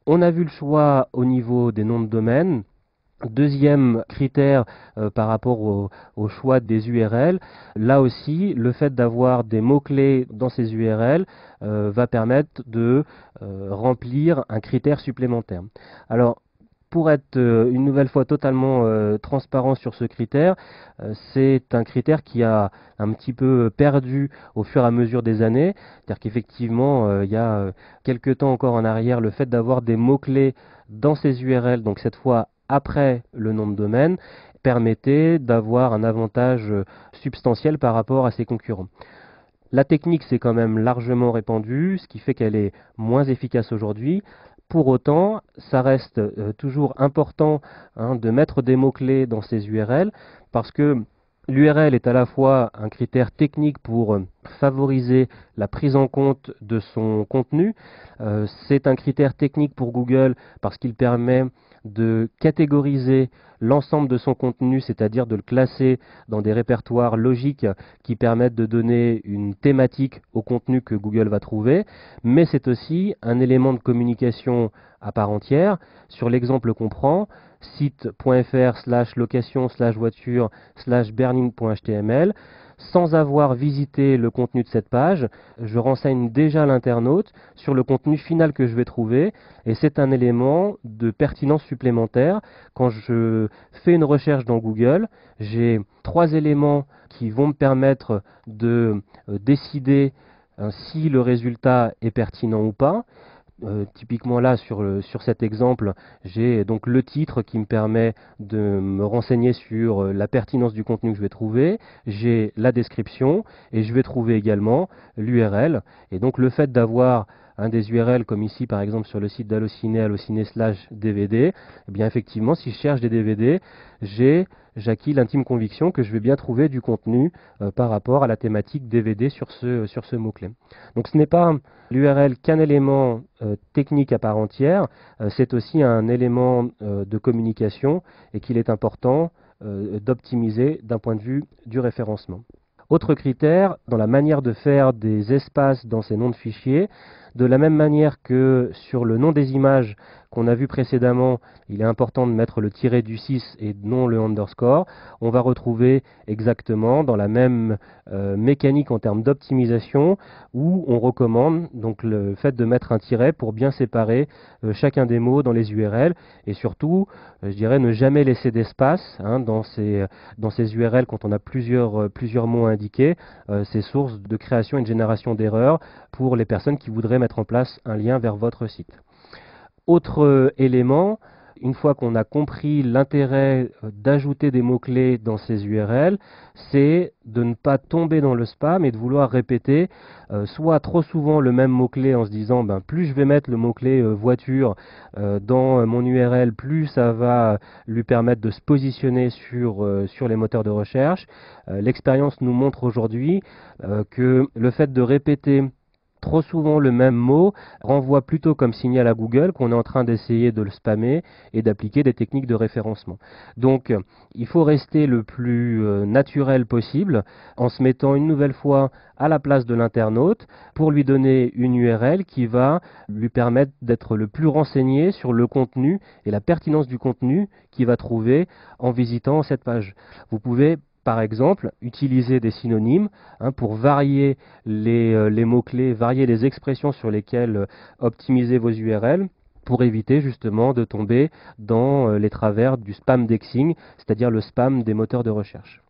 On a vu le choix au niveau des noms de domaine. Deuxième critère par rapport au choix des URL, là aussi, le fait d'avoir des mots-clés dans ces URL va permettre de remplir un critère supplémentaire. Alors, pour être une nouvelle fois totalement transparent sur ce critère, c'est un critère qui a un petit peu perdu au fur et à mesure des années. C'est-à-dire qu'effectivement, il y a quelques temps encore en arrière, le fait d'avoir des mots-clés dans ces URL, donc cette fois après le nom de domaine, permettait d'avoir un avantage substantiel par rapport à ses concurrents. La technique s'est quand même largement répandue, ce qui fait qu'elle est moins efficace aujourd'hui. Pour autant, ça reste toujours important de mettre des mots-clés dans ces URL parce que l'URL est à la fois un critère technique pour favoriser la prise en compte de son contenu. C'est un critère technique pour Google parce qu'il permet de catégoriser l'ensemble de son contenu, c'est-à-dire de le classer dans des répertoires logiques qui permettent de donner une thématique au contenu que Google va trouver, mais c'est aussi un élément de communication à part entière. Sur l'exemple qu'on prend, site.fr/location/voiture/berlin.html, sans avoir visité le contenu de cette page, je renseigne déjà l'internaute sur le contenu final que je vais trouver et c'est un élément de pertinence supplémentaire. Quand je fais une recherche dans Google, j'ai trois éléments qui vont me permettre de décider si le résultat est pertinent ou pas. Typiquement là, sur cet exemple, j'ai donc le titre qui me permet de me renseigner sur la pertinence du contenu que je vais trouver. J'ai la description et je vais trouver également l'URL. Et donc le fait d'avoir un des URL comme ici par exemple sur le site d'Allociné, allociné/DVD, eh bien effectivement si je cherche des DVD, j'acquis l'intime conviction que je vais bien trouver du contenu par rapport à la thématique DVD sur ce mot-clé. Donc ce n'est pas l'URL qu'un élément technique à part entière, c'est aussi un élément de communication et qu'il est important d'optimiser d'un point de vue du référencement. Autre critère, dans la manière de faire des espaces dans ces noms de fichiers, de la même manière que sur le nom des images qu'on a vu précédemment, il est important de mettre le tiret du 6 et non le underscore. On va retrouver exactement dans la même mécanique en termes d'optimisation où on recommande donc le fait de mettre un tiret pour bien séparer chacun des mots dans les URL et surtout, je dirais, ne jamais laisser d'espace dans ces URL quand on a plusieurs mots indiqués. C'est source de création et de génération d'erreurs pour les personnes qui voudraient mettre en place un lien vers votre site. Autre élément, une fois qu'on a compris l'intérêt d'ajouter des mots-clés dans ces URL, c'est de ne pas tomber dans le spam et de vouloir répéter soit trop souvent le même mot-clé en se disant plus je vais mettre le mot-clé voiture dans mon URL, plus ça va lui permettre de se positionner sur les moteurs de recherche. L'expérience nous montre aujourd'hui que le fait de répéter trop souvent le même mot renvoie plutôt comme signal à Google qu'on est en train d'essayer de le spammer et d'appliquer des techniques de référencement. Donc il faut rester le plus naturel possible en se mettant une nouvelle fois à la place de l'internaute pour lui donner une URL qui va lui permettre d'être le plus renseigné sur le contenu et la pertinence du contenu qu'il va trouver en visitant cette page. Vous pouvez par exemple, utiliser des synonymes pour varier les mots-clés, varier les expressions sur lesquelles optimiser vos URL pour éviter justement de tomber dans les travers du spam dexing, c'est-à-dire le spam des moteurs de recherche.